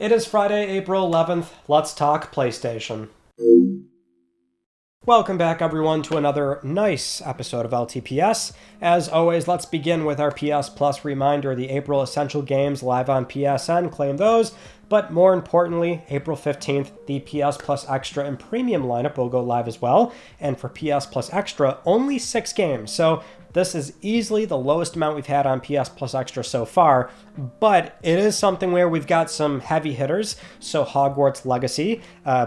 It is Friday, April 11th. Let's talk PlayStation. Welcome back, everyone, to another nice episode of LTPS. As always, let's begin with our PS Plus reminder. The April Essential Games live on PSN, claim those. But more importantly, April 15th, the PS Plus Extra and Premium lineup will go live as well. And for PS Plus Extra, only 6 games. So this is easily the lowest amount we've had on PS Plus Extra so far, but it is something where we've got some heavy hitters. So Hogwarts Legacy,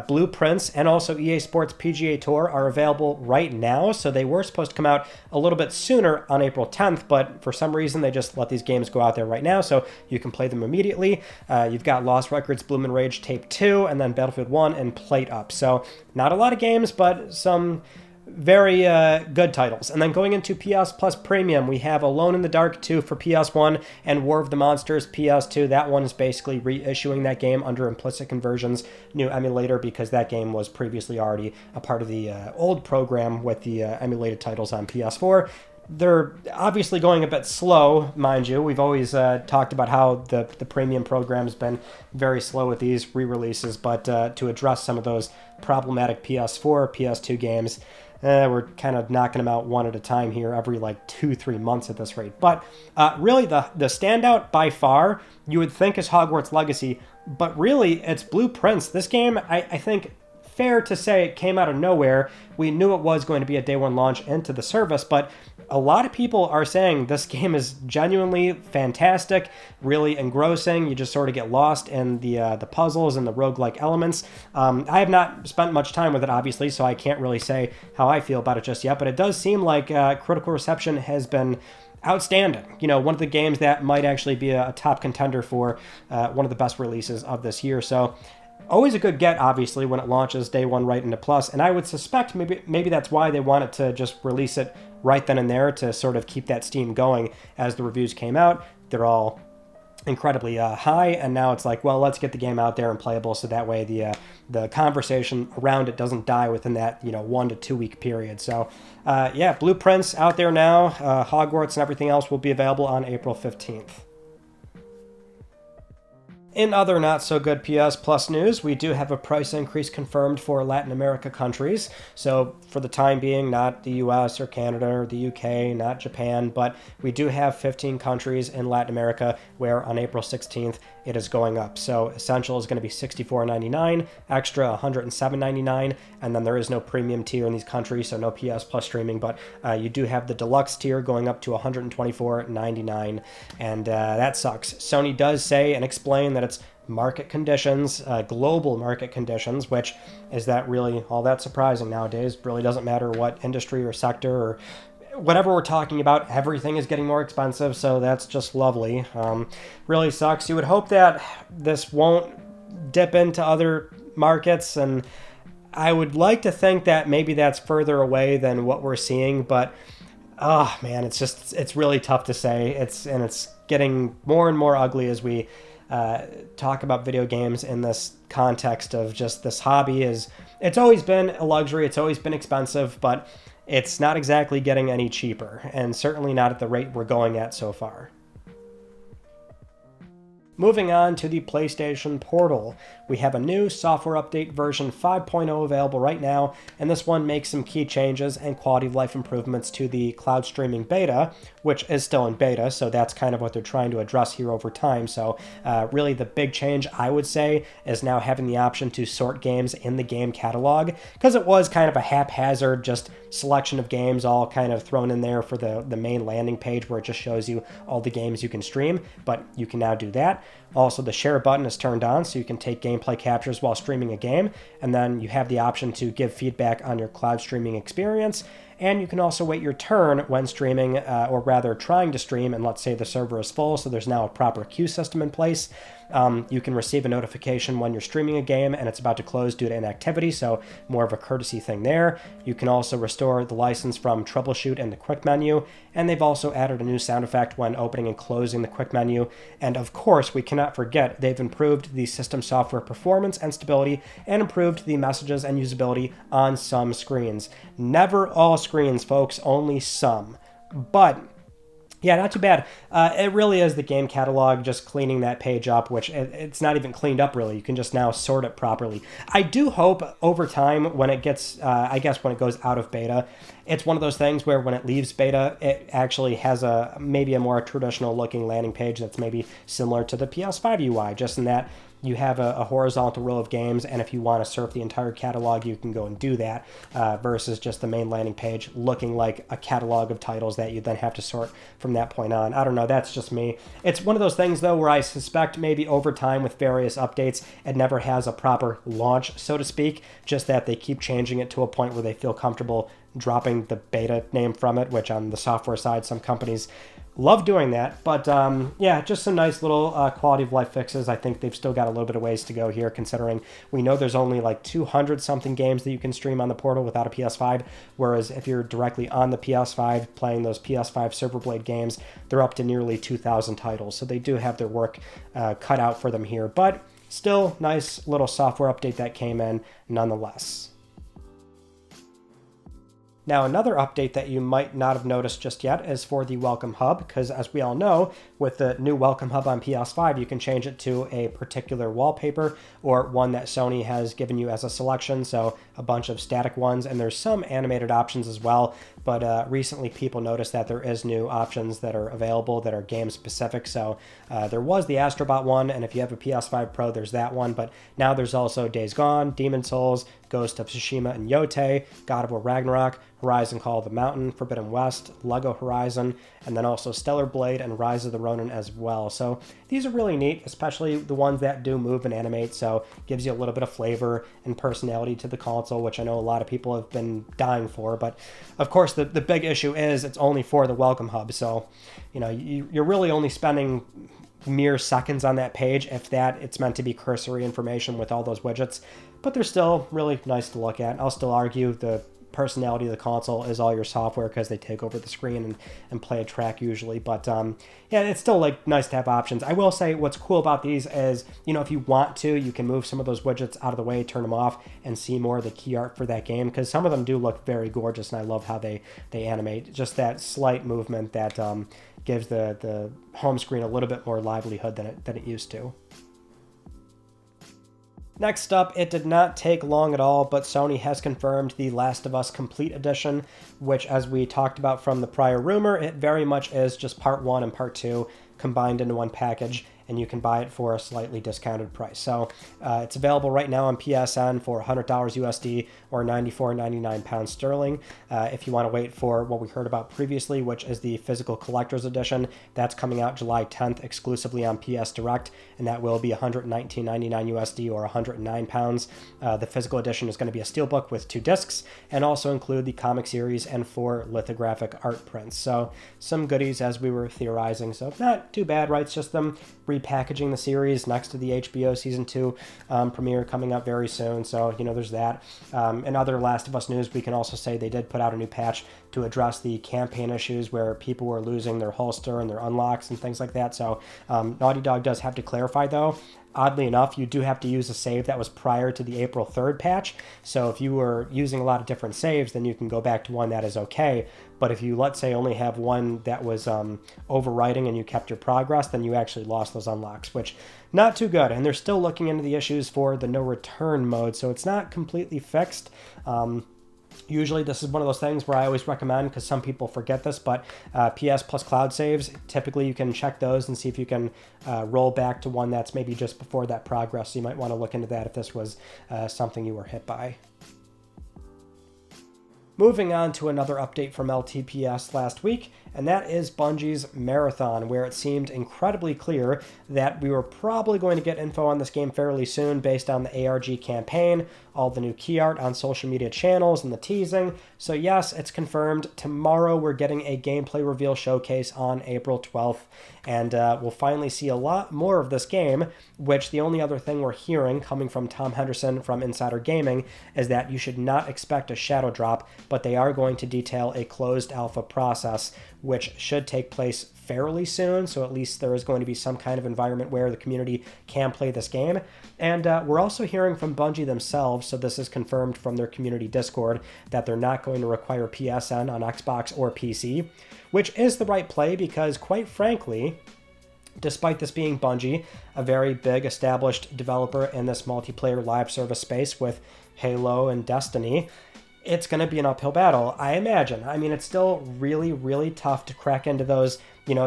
Blueprints, and also EA Sports PGA Tour are available right now. So they were supposed to come out a little bit sooner on April 10th, but for some reason they just let these games go out there right now, so you can play them immediately. You've got Lost Records, Bloom and Rage Tape 2, and then Battlefield 1 and Plate Up. So not a lot of games, but some very good titles. And then going into PS Plus Premium, we have Alone in the Dark 2 for PS1 and War of the Monsters PS2. That one is basically reissuing that game under Implicit Conversion's new emulator because that game was previously already a part of the old program with the emulated titles on PS4. They're obviously going a bit slow, mind you. We've always talked about how the premium program's been very slow with these re-releases, but to address some of those problematic PS4, PS2 games, we're kind of knocking them out one at a time here every like 2-3 months at this rate. But really the standout by far, you would think, is Hogwarts Legacy, but really it's Blueprints. This game, I think, fair to say, it came out of nowhere. We knew it was going to be a day one launch into the service, but a lot of people are saying this game is genuinely fantastic, really engrossing. You just sort of get lost in the puzzles and the roguelike elements. I have not spent much time with it, obviously, so I can't really say how I feel about it just yet, but it does seem like critical reception has been outstanding. You know, one of the games that might actually be a top contender for one of the best releases of this year. So always a good get, obviously, when it launches day one right into Plus, and I would suspect maybe that's why they wanted to just release it right then and there to sort of keep that steam going as the reviews came out. They're all incredibly high, and now it's like, well, let's get the game out there and playable so that way the conversation around it doesn't die within that 1 to 2 week period. So yeah, Blueprints out there now. Hogwarts and everything else will be available on April 15th. In other not-so-good PS Plus news, we do have a price increase confirmed for Latin America countries. So for the time being, not the US or Canada or the UK, not Japan, but we do have 15 countries in Latin America where on April 16th it is going up. So Essential is going to be $64.99, Extra $107.99, and then there is no premium tier in these countries, so no PS Plus streaming, but you do have the deluxe tier going up to $124.99, and that sucks. Sony does say and explain that it's market conditions, global market conditions, which is that really all that surprising nowadays? Really doesn't matter what industry or sector or whatever we're talking about, everything is getting more expensive, so that's just lovely. Really sucks. You would hope that this won't dip into other markets, and I would like to think that maybe that's further away than what we're seeing, but oh man, it's really tough to say. It's getting more and more ugly as we talk about video games in this context of just this hobby. It's always been a luxury, it's always been expensive, but it's not exactly getting any cheaper, and certainly not at the rate we're going at so far. Moving on to the PlayStation Portal, we have a new software update version 5.0 available right now, and this one makes some key changes and quality of life improvements to the cloud streaming beta, which is still in beta, so that's kind of what they're trying to address here over time. So really the big change, I would say, is now having the option to sort games in the game catalog, because it was kind of a haphazard just selection of games all kind of thrown in there for the main landing page where it just shows you all the games you can stream, but you can now do that. Also, the share button is turned on, so you can take gameplay captures while streaming a game, and then you have the option to give feedback on your cloud streaming experience, and you can also wait your turn when streaming, or rather trying to stream, and let's say the server is full, so there's now a proper queue system in place. You can receive a notification when you're streaming a game and it's about to close due to inactivity, so more of a courtesy thing there. You can also restore the license from Troubleshoot in the quick menu, and they've also added a new sound effect when opening and closing the quick menu. And of course, we cannot forget they've improved the system software performance and stability and improved the messages and usability on some screens. Never all screens, folks, only some. But Yeah, not too bad. It really is the game catalog, just cleaning that page up, which it's not even cleaned up really. You can just now sort it properly. I do hope over time when it gets, I guess when it goes out of beta, it's one of those things where when it leaves beta, it actually has maybe a more traditional looking landing page that's maybe similar to the PS5 UI, just in that you have a horizontal row of games, and if you want to surf the entire catalog, you can go and do that, versus just the main landing page looking like a catalog of titles that you then have to sort from that point on. I don't know, that's just me. It's one of those things, though, where I suspect maybe over time with various updates, it never has a proper launch, so to speak, just that they keep changing it to a point where they feel comfortable dropping the beta name from it, which on the software side, some companies love doing that. But yeah, just some nice little quality of life fixes. I think they've still got a little bit of ways to go here, considering we know there's only like 200 something games that you can stream on the portal without a PS5, whereas if you're directly on the PS5 playing those PS5 Silverblade games, they're up to nearly 2,000 titles. So they do have their work cut out for them here, but still nice little software update that came in nonetheless. Now, another update that you might not have noticed just yet is for the Welcome Hub, because as we all know, with the new Welcome Hub on PS5, you can change it to a particular wallpaper or one that Sony has given you as a selection, so a bunch of static ones, and there's some animated options as well, but recently people noticed that there is new options that are available that are game-specific, so there was the Astrobot one, and if you have a PS5 Pro, there's that one, but now there's also Days Gone, Demon Souls, Ghost of Tsushima and Yote, God of War Ragnarok, Horizon Call of the Mountain, Forbidden West, Lego Horizon, and then also Stellar Blade and Rise of the Ronin as well. So these are really neat, especially the ones that do move and animate, so gives you a little bit of flavor and personality to the console, which I know a lot of people have been dying for. But of course, the big issue is it's only for the Welcome Hub, so you know you're really only spending mere seconds on that page, if that. It's meant to be cursory information with all those widgets, but they're still really nice to look at. I'll still argue the personality of the console is all your software because they take over the screen and play a track usually, but yeah, it's still like nice to have options. I will say what's cool about these is, you know, if you want to, you can move some of those widgets out of the way, turn them off, and see more of the key art for that game, because some of them do look very gorgeous, and I love how they animate. Just that slight movement that gives the home screen a little bit more livelihood than it used to. Next up, it did not take long at all, but Sony has confirmed The Last of Us Complete Edition, which, as we talked about from the prior rumor, it very much is just part 1 and part 2 combined into one package, and you can buy it for a slightly discounted price. So it's available right now on PSN for $100 USD or £94.99 sterling. If you want to wait for what we heard about previously, which is the physical collector's edition, that's coming out July 10th exclusively on PS Direct, and that will be $119.99 USD or £109. The physical edition is going to be a steelbook with 2 discs and also include the comic series and 4 lithographic art prints. So some goodies as we were theorizing. So not too bad, right? It's just them repackaging the series next to the HBO Season 2 premiere coming up very soon. So, you know, there's that. In other Last of Us news, we can also say they did put out a new patch to address the campaign issues where people were losing their holster and their unlocks and things like that. So Naughty Dog does have to clarify, though. Oddly enough, you do have to use a save that was prior to the April 3rd patch. So if you were using a lot of different saves, then you can go back to one that is okay. But if you, let's say, only have one that was overwriting and you kept your progress, then you actually lost those unlocks, which not too good. And they're still looking into the issues for the no return mode, so it's not completely fixed. Usually this is one of those things where I always recommend, because some people forget this, but PS Plus cloud saves, typically you can check those and see if you can roll back to one that's maybe just before that progress. So you might want to look into that if this was something you were hit by. Moving on to another update from LTPS last week, and that is Bungie's Marathon, where it seemed incredibly clear that we were probably going to get info on this game fairly soon based on the ARG campaign, all the new key art on social media channels, and the teasing. So yes, it's confirmed. Tomorrow we're getting a gameplay reveal showcase on April 12th, and we'll finally see a lot more of this game, which the only other thing we're hearing coming from Tom Henderson from Insider Gaming is that you should not expect a shadow drop, but they are going to detail a closed alpha process, which should take place fairly soon. So at least there is going to be some kind of environment where the community can play this game. And we're also hearing from Bungie themselves, so this is confirmed from their community Discord, that they're not going to require PSN on Xbox or PC, which is the right play because, quite frankly, despite this being Bungie, a very big established developer in this multiplayer live service space with Halo and Destiny, it's going to be an uphill battle, I imagine. I mean, it's still really, really tough to crack into those,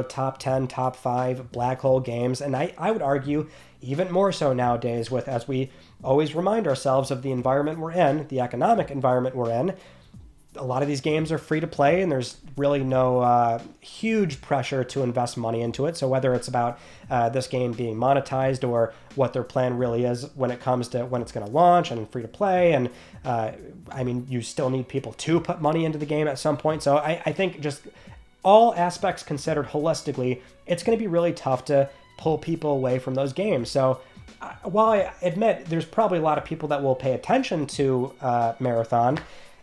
top 10, top 5 black hole games. And I would argue even more so nowadays with, as we always remind ourselves of the environment we're in, the economic environment we're in, a lot of these games are free to play and there's really no huge pressure to invest money into it. So whether it's about this game being monetized or what their plan really is when it comes to when it's going to launch and free to play. And you still need people to put money into the game at some point. So I think just all aspects considered holistically, it's going to be really tough to pull people away from those games. So while I admit there's probably a lot of people that will pay attention to Marathon,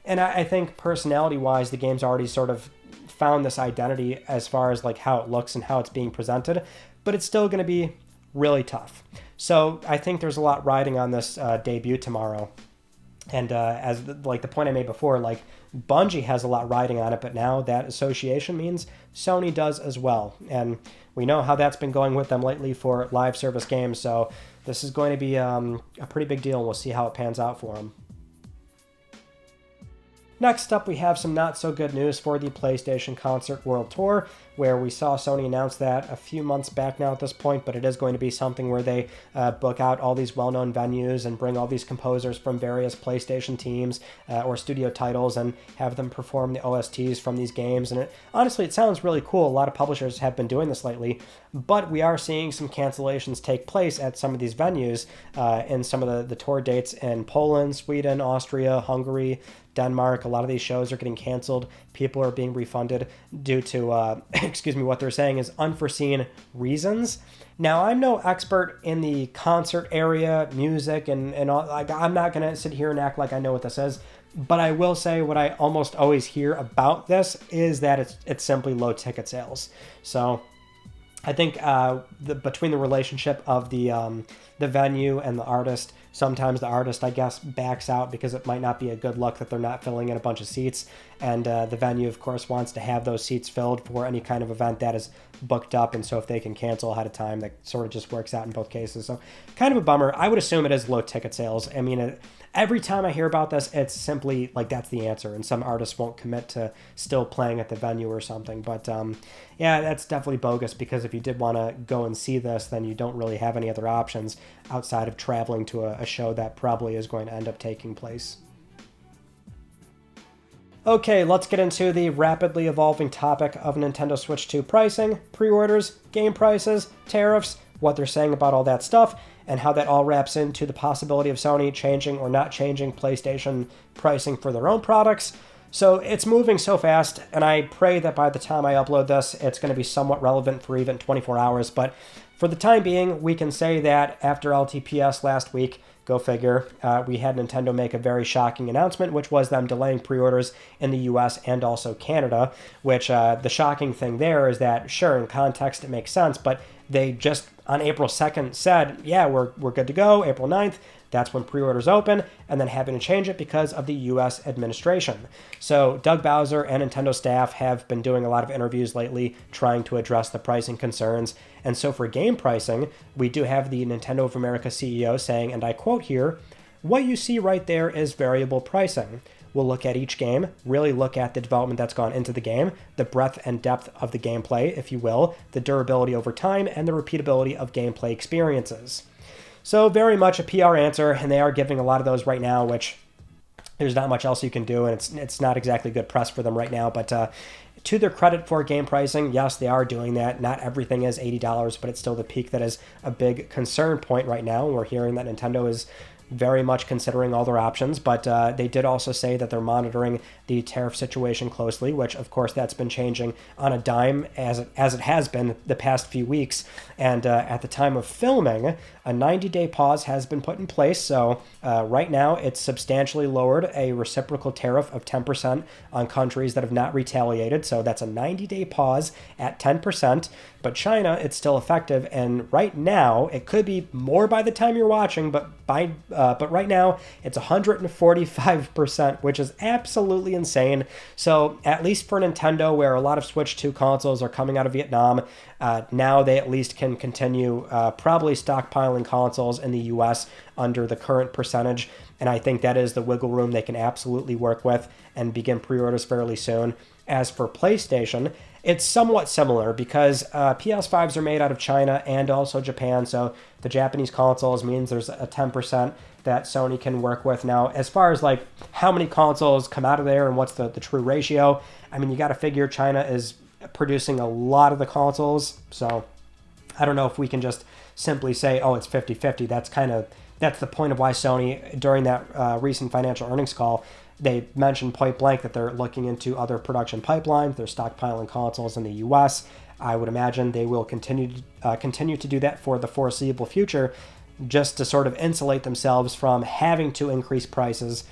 and I think personality-wise, the game's already sort of found this identity as far as like how it looks and how it's being presented, but it's still going to be really tough. So I think there's a lot riding on this debut tomorrow. And as the point I made before, like Bungie has a lot riding on it, but now that association means Sony does as well. And we know how that's been going with them lately for live service games. So this is going to be a pretty big deal, and we'll see how it pans out for them. Next up, we have some not so good news for the PlayStation Concert World Tour, where we saw Sony announce that a few months back now at this point, but it is going to be something where they book out all these well-known venues and bring all these composers from various PlayStation teams or studio titles and have them perform the OSTs from these games. And honestly, it sounds really cool. A lot of publishers have been doing this lately, but we are seeing some cancellations take place at some of these venues in some of the tour dates in Poland, Sweden, Austria, Hungary, Denmark. A lot of these shows are getting canceled. People are being refunded due to, what they're saying is unforeseen reasons. Now, I'm no expert in the concert area, music, and all. I'm not going to sit here and act like I know what this is, but I will say what I almost always hear about this is that it's simply low ticket sales. So I think between the relationship of the venue and the artist, sometimes the artist, I guess, backs out because it might not be a good look that they're not filling in a bunch of seats. And the venue, of course, wants to have those seats filled for any kind of event that is booked up. And so if they can cancel ahead of time, that sort of just works out in both cases. So kind of a bummer. I would assume it is low ticket sales. I mean, every time I hear about this, it's simply like that's the answer. And some artists won't commit to still playing at the venue or something. But yeah, that's definitely bogus, because if you did want to go and see this, then you don't really have any other options outside of traveling to a show that probably is going to end up taking place. Okay, let's get into the rapidly evolving topic of Nintendo Switch 2 pricing, pre-orders, game prices, tariffs, what they're saying about all that stuff, and how that all wraps into the possibility of Sony changing or not changing PlayStation pricing for their own products. So it's moving so fast, and I pray that by the time I upload this, it's going to be somewhat relevant for even 24 hours. But for the time being, we can say that after LTPS last week, go figure, we had Nintendo make a very shocking announcement, which was them delaying pre-orders in the US and also Canada, which the shocking thing there is that, sure, in context it makes sense, but they just on April 2nd said, yeah, we're good to go. April 9th, that's when pre-orders open, and then having to change it because of the US administration. So Doug Bowser and Nintendo staff have been doing a lot of interviews lately trying to address the pricing concerns. And so for game pricing, we do have the Nintendo of America CEO saying, and I quote here, "What you see right there is variable pricing. We'll look at each game, really look at the development that's gone into the game, the breadth and depth of the gameplay, if you will, the durability over time, and the repeatability of gameplay experiences." So very much a PR answer, and they are giving a lot of those right now, which there's not much else you can do, and it's not exactly good press for them right now. But to their credit for game pricing, yes, they are doing that. Not everything is $80, but it's still the peak that is a big concern point right now. We're hearing that Nintendo is very much considering all their options, but they did also say that they're monitoring the tariff situation closely, which of course that's been changing on a dime as it has been the past few weeks. And at the time of filming, a 90-day pause has been put in place. So right now it's substantially lowered a reciprocal tariff of 10% on countries that have not retaliated. So that's a 90-day pause at 10%. But China, it's still effective. And right now, it could be more by the time you're watching, but right now it's 145%, which is absolutely insane. So at least for Nintendo, where a lot of Switch 2 consoles are coming out of Vietnam, now they at least can continue probably stockpiling consoles in the US under the current percentage. And I think that is the wiggle room they can absolutely work with and begin pre-orders fairly soon. As for PlayStation, it's somewhat similar because PS5s are made out of China and also Japan. So the Japanese consoles means there's a 10% that Sony can work with. Now, as far as like how many consoles come out of there and what's the true ratio, I mean, you got to figure China is producing a lot of the consoles. So I don't know if we can just simply say, oh, it's 50-50. That's the point of why Sony, during that recent financial earnings call, they mentioned point blank that they're looking into other production pipelines. They're stockpiling consoles in the U.S. I would imagine they will continue to do that for the foreseeable future, just to sort of insulate themselves from having to increase prices,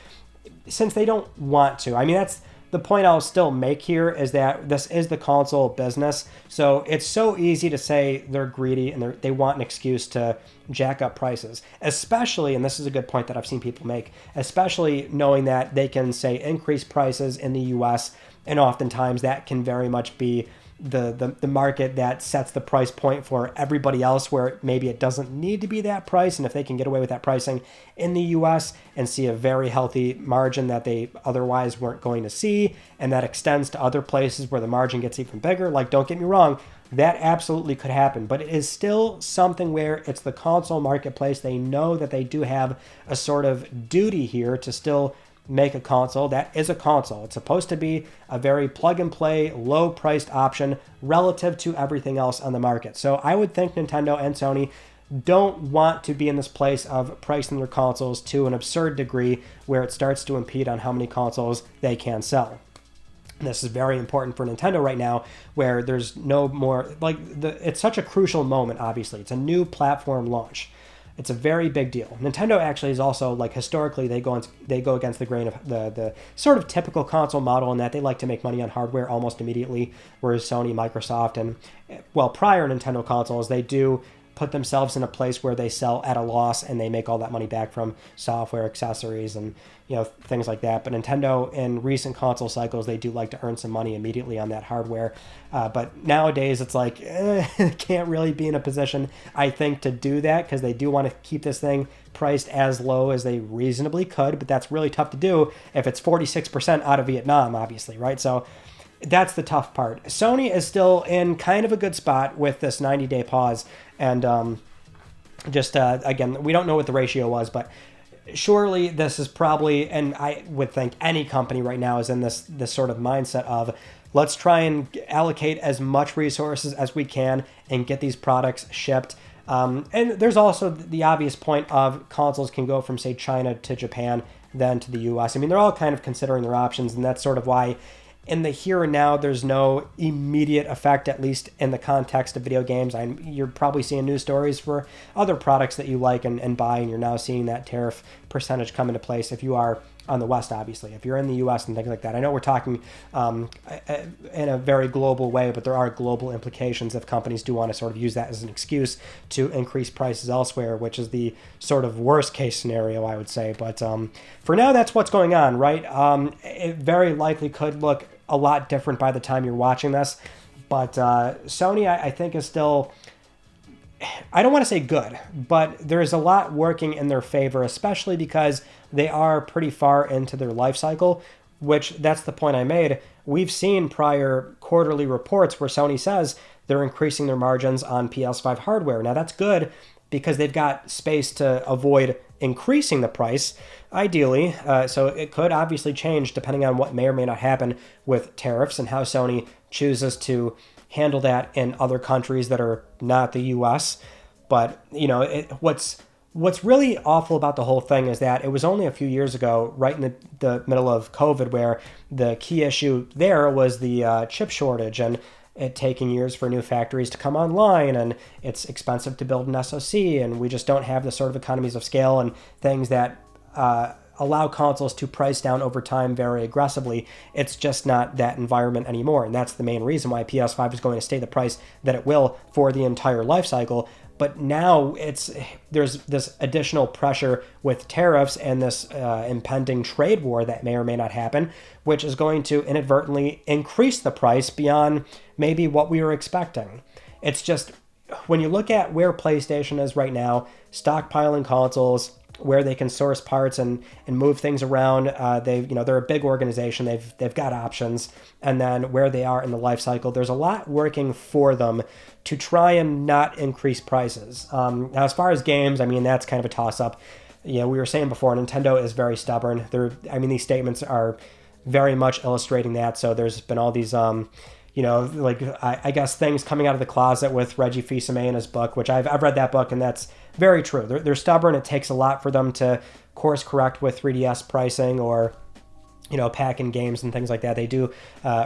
since they don't want to. I mean, that's the point I'll still make here, is that this is the console business. So it's so easy to say they're greedy and they want an excuse to jack up prices, especially, and this is a good point that I've seen people make, especially knowing that they can say increase prices in the US, and oftentimes that can very much be the market that sets the price point for everybody else, where maybe it doesn't need to be that price. And if they can get away with that pricing in the US and see a very healthy margin that they otherwise weren't going to see, and that extends to other places where the margin gets even bigger, like, don't get me wrong, that absolutely could happen. But it is still something where it's the console marketplace. They know that they do have a sort of duty here to still make a console that is a console. It's supposed to be a very plug-and-play, low-priced option relative to everything else on the market. So I would think Nintendo and Sony don't want to be in this place of pricing their consoles to an absurd degree where it starts to impede on how many consoles they can sell. And this is very important for Nintendo right now, where there's no more, it's such a crucial moment, obviously. It's a new platform launch. It's a very big deal. Nintendo actually is also, like, historically, they go against the grain of the sort of typical console model, in that they like to make money on hardware almost immediately, whereas Sony, Microsoft, and, well, prior Nintendo consoles, they do put themselves in a place where they sell at a loss and they make all that money back from software, accessories, and things like that. But Nintendo, in recent console cycles, they do like to earn some money immediately on that hardware. But nowadays it's like can't really be in a position, I think, to do that, because they do want to keep this thing priced as low as they reasonably could. But that's really tough to do if it's 46% out of Vietnam, obviously, right? So that's the tough part. Sony is still in kind of a good spot with this 90-day pause. And again, we don't know what the ratio was, but surely this is probably, and I would think any company right now is in this sort of mindset of, let's try and allocate as much resources as we can and get these products shipped. And there's also the obvious point of consoles can go from, say, China to Japan, then to the US. I mean, they're all kind of considering their options, and that's sort of why in the here and now, there's no immediate effect, at least in the context of video games. You're probably seeing news stories for other products that you like and buy, and you're now seeing that tariff percentage come into place if you are on the West, obviously. If you're in the U.S. and things like that. I know we're talking in a very global way, but there are global implications if companies do want to sort of use that as an excuse to increase prices elsewhere, which is the sort of worst case scenario, I would say. But for now, that's what's going on, right? It very likely could look a lot different by the time you're watching this. But Sony, I think, is still, I don't want to say good, but there's a lot working in their favor, especially because they are pretty far into their life cycle, which that's the point I made. We've seen prior quarterly reports where Sony says they're increasing their margins on PS5 hardware. Now, that's good because they've got space to avoid increasing the price, ideally. So it could obviously change depending on what may or may not happen with tariffs and how Sony chooses to handle that in other countries that are not the U.S. But, what's really awful about the whole thing is that it was only a few years ago, right in the middle of COVID, where the key issue there was the chip shortage. And it taking years for new factories to come online, and it's expensive to build an SoC, and we just don't have the sort of economies of scale and things that allow consoles to price down over time very aggressively. It's just not that environment anymore, and that's the main reason why PS5 is going to stay the price that it will for the entire life cycle. But now there's this additional pressure with tariffs and this impending trade war that may or may not happen, which is going to inadvertently increase the price beyond maybe what we were expecting. It's just, when you look at where PlayStation is right now, stockpiling consoles, where they can source parts and move things around. They're a big organization. They've got options. And then where they are in the life cycle, there's a lot working for them to try and not increase prices. Now, as far as games, I mean, that's kind of a toss-up. We were saying before, Nintendo is very stubborn. These statements are very much illustrating that. So there's been all these, I guess things coming out of the closet with Reggie Fils-Aimé in his book, which I've read that book, and that's very true. They're stubborn. It takes a lot for them to course correct with 3DS pricing or, pack-in games and things like that. They do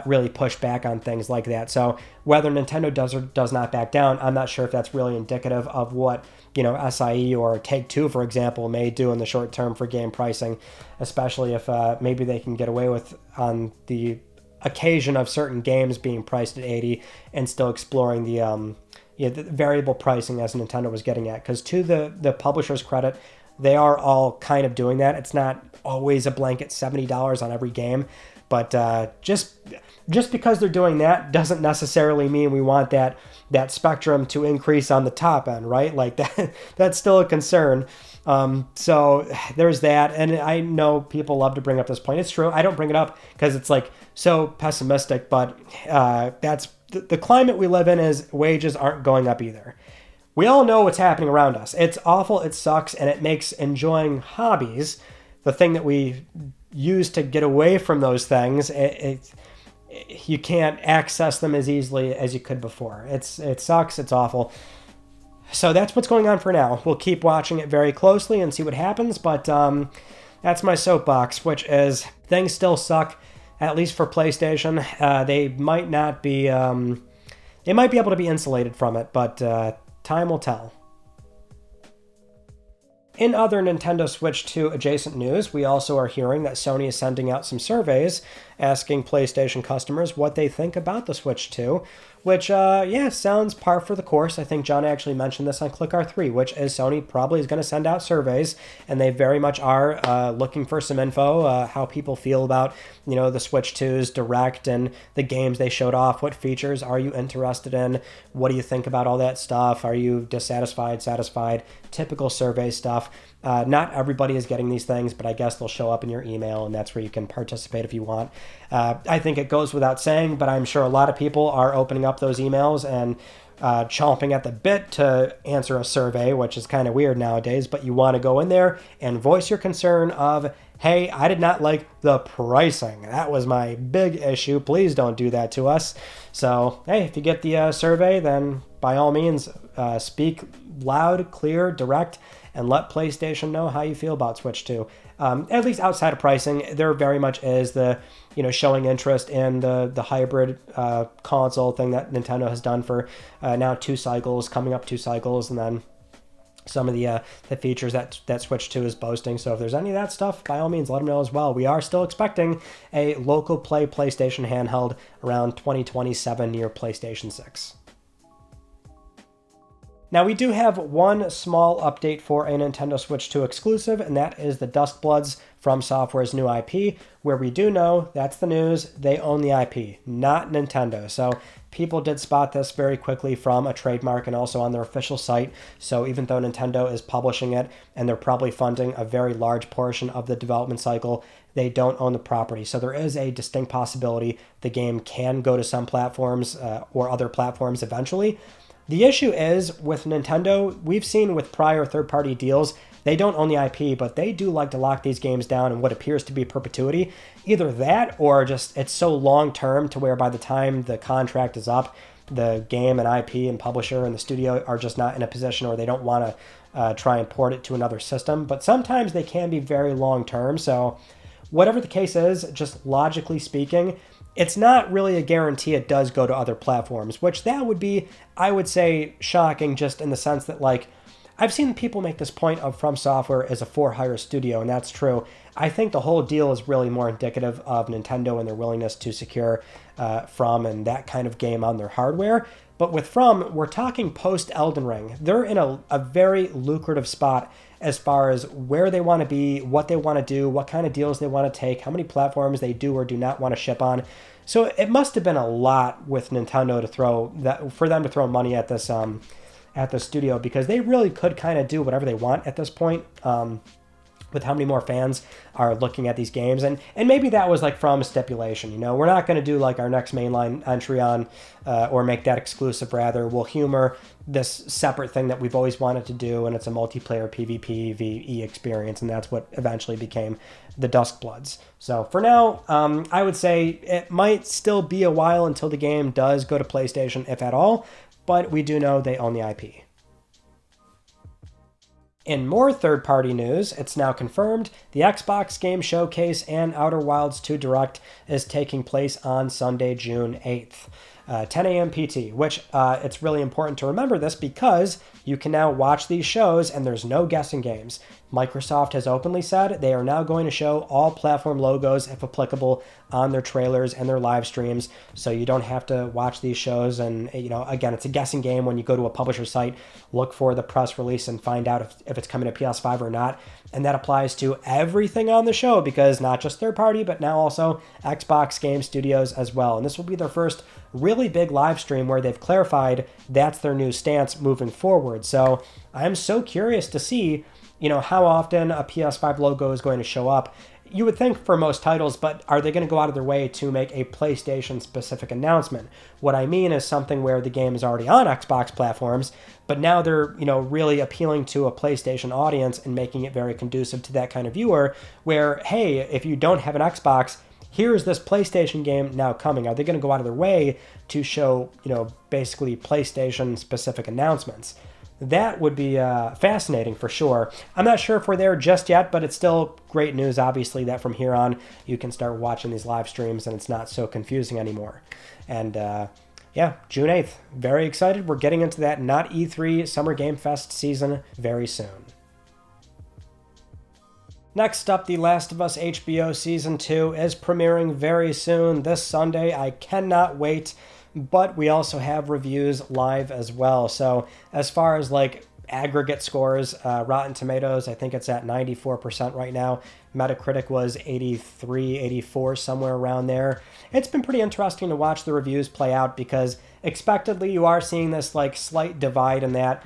really push back on things like that. So whether Nintendo does or does not back down, I'm not sure if that's really indicative of what, SIE or Take-Two, for example, may do in the short term for game pricing, especially if maybe they can get away with, on the occasion of certain games being priced at 80 and still exploring the variable pricing as Nintendo was getting at. Because to the publisher's credit, they are all kind of doing that. It's not always a blanket $70 on every game, but just because they're doing that doesn't necessarily mean we want that spectrum to increase on the top end, right? Like that's still a concern. So there's that. And I know people love to bring up this point. It's true. I don't bring it up because it's like so pessimistic, but that's the climate we live in is wages aren't going up either. We all know what's happening around us. It's awful, it sucks, and it makes enjoying hobbies, the thing that we use to get away from those things, you can't access them as easily as you could before. It sucks, it's awful. So that's what's going on for now. We'll keep watching it very closely and see what happens, but that's my soapbox, which is things still suck, at least for PlayStation. They might not be... they might be able to be insulated from it, but time will tell. In other Nintendo Switch 2 adjacent news, we also are hearing that Sony is sending out some surveys asking PlayStation customers what they think about the Switch 2, which, sounds par for the course. I think John actually mentioned this on ClickR3, which is Sony probably is going to send out surveys, and they very much are looking for some info, how people feel about, the Switch 2's Direct and the games they showed off. What features are you interested in? What do you think about all that stuff? Are you dissatisfied, satisfied? Typical survey stuff. Not everybody is getting these things, but I guess they'll show up in your email, and that's where you can participate if you want. I think it goes without saying, but I'm sure a lot of people are opening up those emails and chomping at the bit to answer a survey, which is kind of weird nowadays, but you want to go in there and voice your concern of, hey, I did not like the pricing. That was my big issue. Please don't do that to us. So, hey, if you get the survey, then by all means, speak loud, clear, direct, and let PlayStation know how you feel about Switch 2. At least outside of pricing, there very much is the, showing interest in the hybrid console thing that Nintendo has done for now 2 cycles, coming up 2 cycles, and then some of the features that Switch 2 is boasting. So if there's any of that stuff, by all means, let them know as well. We are still expecting a local play PlayStation handheld around 2027 near PlayStation 6. Now, we do have one small update for a Nintendo Switch 2 exclusive, and that is the Duskbloods from Software's new IP, where we do know, that's the news, they own the IP, not Nintendo. So people did spot this very quickly from a trademark and also on their official site. So even though Nintendo is publishing it, and they're probably funding a very large portion of the development cycle, they don't own the property. So there is a distinct possibility the game can go to some platforms or other platforms eventually. The issue is, with Nintendo, we've seen with prior third-party deals, they don't own the IP, but they do like to lock these games down in what appears to be perpetuity. Either that, or just it's so long-term to where by the time the contract is up, the game and IP and publisher and the studio are just not in a position, or they don't want to try and port it to another system. But sometimes they can be very long-term, so whatever the case is, just logically speaking, it's not really a guarantee it does go to other platforms, which that would be, I would say, shocking, just in the sense that, like, I've seen people make this point of From Software as a for-hire studio, and that's true. I think the whole deal is really more indicative of Nintendo and their willingness to secure From and that kind of game on their hardware. But with From, we're talking post-Elden Ring. They're in a very lucrative spot as far as where they want to be, what they want to do, what kind of deals they want to take, how many platforms they do or do not want to ship on. So it must have been a lot with Nintendo to throw that, for them to throw money at this at the studio, because they really could kind of do whatever they want at this point. With how many more fans are looking at these games. And maybe that was like From stipulation, you know, we're not going to do like our next mainline entry on, or make that exclusive, rather we'll humor this separate thing that we've always wanted to do, and it's a multiplayer PvPvE experience, and that's what eventually became the Duskbloods. So for now, I would say it might still be a while until the game does go to PlayStation, if at all, but we do know they own the IP. In more third-party news, it's now confirmed the Xbox Game Showcase and Outer Wilds 2 Direct is taking place on Sunday, June 8th. 10 a.m. PT, which it's really important to remember this because you can now watch these shows and there's no guessing games. Microsoft has openly said they are now going to show all platform logos, if applicable, on their trailers and their live streams, so you don't have to watch these shows. And, you know, again, it's a guessing game. When you go to a publisher site, look for the press release and find out if it's coming to PS5 or not. And that applies to everything on the show, because not just third party, but now also Xbox Game Studios as well. And this will be their first really big live stream where they've clarified that's their new stance moving forward. So I'm so curious to see, you know, how often a PS5 logo is going to show up. You would think for most titles, but are they going to go out of their way to make a PlayStation-specific announcement? What I mean is something where the game is already on Xbox platforms, but now they're, you know, really appealing to a PlayStation audience and making it very conducive to that kind of viewer, where, hey, if you don't have an Xbox, here's this PlayStation game now coming. Are they going to go out of their way to show, you know, basically PlayStation-specific announcements? That would be fascinating for sure. I'm not sure if we're there just yet, but it's still great news, obviously, that from here on you can start watching these live streams and it's not so confusing anymore. And yeah, June 8th. Very excited. We're getting into that not E3 Summer Game Fest season very soon. Next up, The Last of Us HBO Season 2 is premiering very soon this Sunday. I cannot wait. But we also have reviews live as well. So as far as like aggregate scores, Rotten Tomatoes, I think it's at 94% right now. Metacritic was 83, 84, somewhere around there. It's been pretty interesting to watch the reviews play out, because expectedly you are seeing this like slight divide in that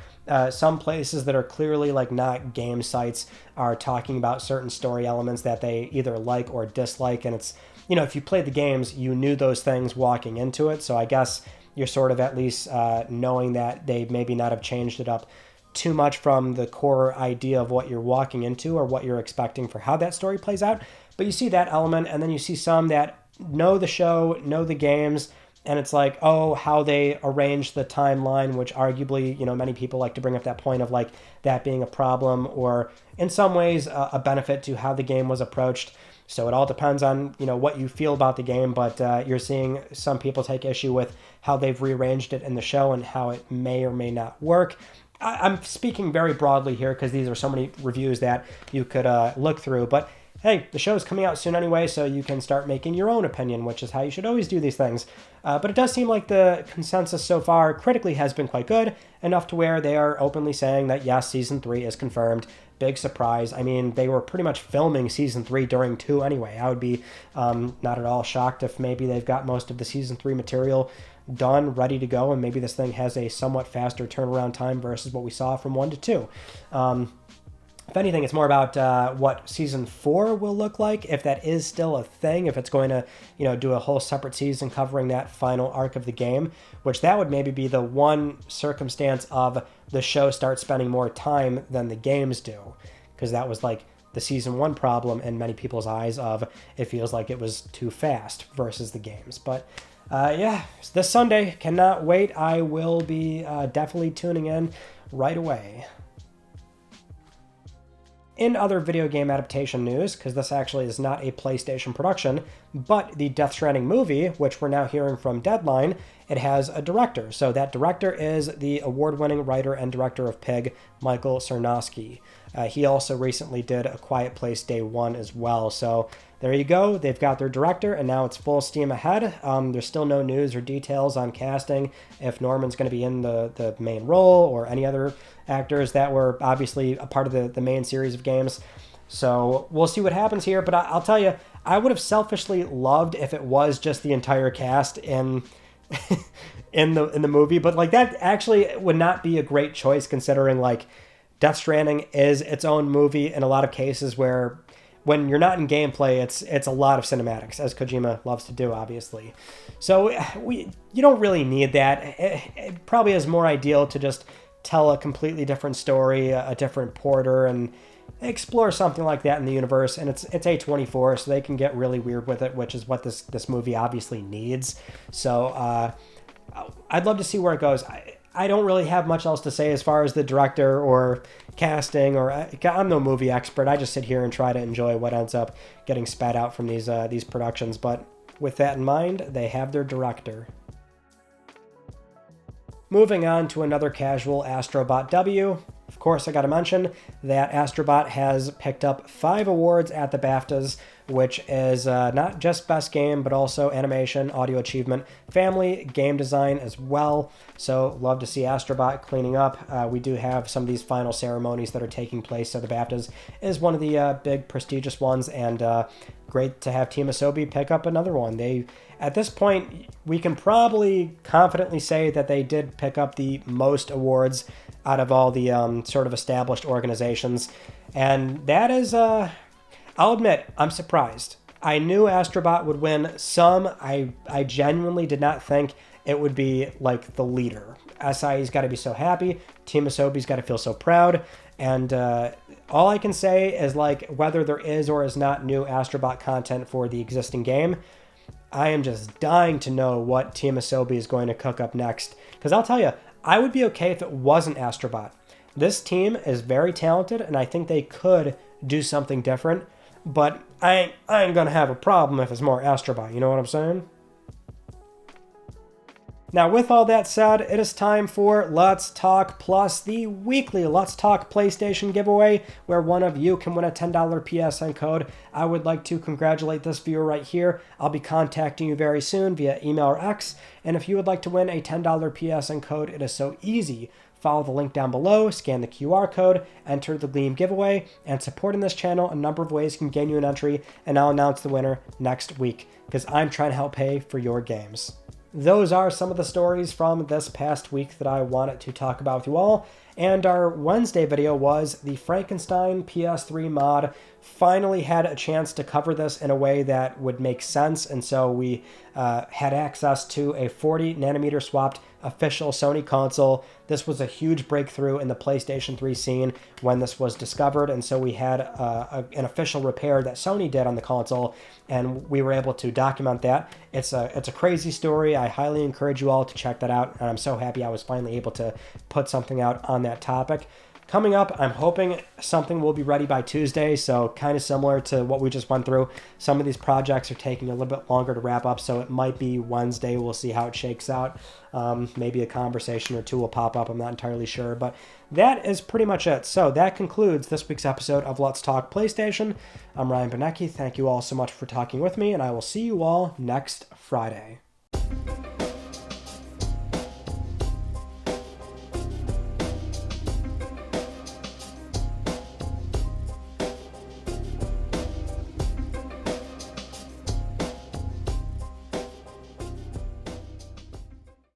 some places that are clearly like not game sites are talking about certain story elements that they either like or dislike. And it's, you know, if you played the games, you knew those things walking into it. So I guess you're sort of at least knowing that they maybe not have changed it up too much from the core idea of what you're walking into or what you're expecting for how that story plays out. But you see that element, and then you see some that know the show, know the games, and it's like, oh, how they arrange the timeline, which arguably, you know, many people like to bring up that point of like that being a problem, or in some ways a benefit to how the game was approached. So it all depends on, you know, what you feel about the game, but you're seeing some people take issue with how they've rearranged it in the show and how it may or may not work. I'm speaking very broadly here because these are so many reviews that you could look through, but hey, the show is coming out soon anyway, so you can start making your own opinion, which is how you should always do these things. But it does seem like the consensus so far critically has been quite good, enough to where they are openly saying that yes, Season 3 is confirmed. Big surprise. I mean, they were pretty much filming Season 3 during 2 anyway. I would be not at all shocked if maybe they've got most of the Season 3 material done, ready to go, and maybe this thing has a somewhat faster turnaround time versus what we saw from 1 to 2. If anything, it's more about what Season 4 will look like, if that is still a thing, if it's going to, you know, do a whole separate season covering that final arc of the game, which that would maybe be the one circumstance of the show start spending more time than the games do, because that was like the Season 1 problem in many people's eyes of it feels like it was too fast versus the games. But yeah, this Sunday, cannot wait. I will be definitely tuning in right away. In other video game adaptation news, because this actually is not a PlayStation production, but the Death Stranding movie, which we're now hearing from Deadline, it has a director. So that director is the award-winning writer and director of Pig, Michael Sarnowski. He also recently did A Quiet Place Day 1 as well. So there you go. They've got their director, and now it's full steam ahead. There's still no news or details on casting, if Norman's going to be in the main role or any other actors that were obviously a part of the main series of games. So we'll see what happens here. But I'll tell you, I would have selfishly loved if it was just the entire cast in in the movie. But like that actually would not be a great choice, considering like Death Stranding is its own movie in a lot of cases where when you're not in gameplay, it's a lot of cinematics, as Kojima loves to do, obviously. So you don't really need that. It probably is more ideal to just tell a completely different story, a different porter, and explore something like that in the universe. And it's A24, so they can get really weird with it, which is what this movie obviously needs. So I'd love to see where it goes. I don't really have much else to say as far as the director or casting, or I'm no movie expert. I just sit here and try to enjoy what ends up getting spat out from these productions. But with that in mind, they have their director. Moving on to another casual Astrobot W. Of course, I got to mention that Astrobot has picked up 5 awards at the BAFTAs, which is not just Best Game, but also Animation, Audio Achievement, Family, Game Design as well. So love to see Astrobot cleaning up. We do have some of these final ceremonies that are taking place, so the BAFTAs is one of the big prestigious ones, and great to have Team Asobi pick up another one. At this point, we can probably confidently say that they did pick up the most awards out of all the sort of established organizations. And that is, I'll admit, I'm surprised. I knew Astrobot would win some. I genuinely did not think it would be like the leader. SIE's got to be so happy. Team Asobi's got to feel so proud. And all I can say is, like, whether there is or is not new Astrobot content for the existing game, I am just dying to know what Team Asobi is going to cook up next. Because I'll tell you, I would be okay if it wasn't Astrobot. This team is very talented, and I think they could do something different. But I ain't going to have a problem if it's more Astrobot. You know what I'm saying? Now, with all that said, it is time for Let's Talk Plus, the weekly Let's Talk PlayStation giveaway, where one of you can win a $10 PSN code. I would like to congratulate this viewer right here. I'll be contacting you very soon via email or X, and if you would like to win a $10 PSN code, it is so easy. Follow the link down below, scan the QR code, enter the Gleam giveaway, and supporting this channel, a number of ways can gain you an entry, and I'll announce the winner next week, because I'm trying to help pay for your games. Those are some of the stories from this past week that I wanted to talk about with you all. And our Wednesday video was the Frankenstein PS3 mod. Finally had a chance to cover this in a way that would make sense, and so we had access to a 40 nanometer swapped official Sony console. This was a huge breakthrough in the PlayStation 3 scene when this was discovered, and so we had an official repair that Sony did on the console, and we were able to document that. It's a crazy story. I highly encourage you all to check that out, and I'm so happy I was finally able to put something out on that topic. Coming up, I'm hoping something will be ready by Tuesday, so kind of similar to what we just went through. Some of these projects are taking a little bit longer to wrap up, so it might be Wednesday. We'll see how it shakes out. Maybe a conversation or two will pop up. I'm not entirely sure, but that is pretty much it. So that concludes this week's episode of Let's Talk PlayStation. I'm Ryan Benecki. Thank you all so much for talking with me, and I will see you all next Friday.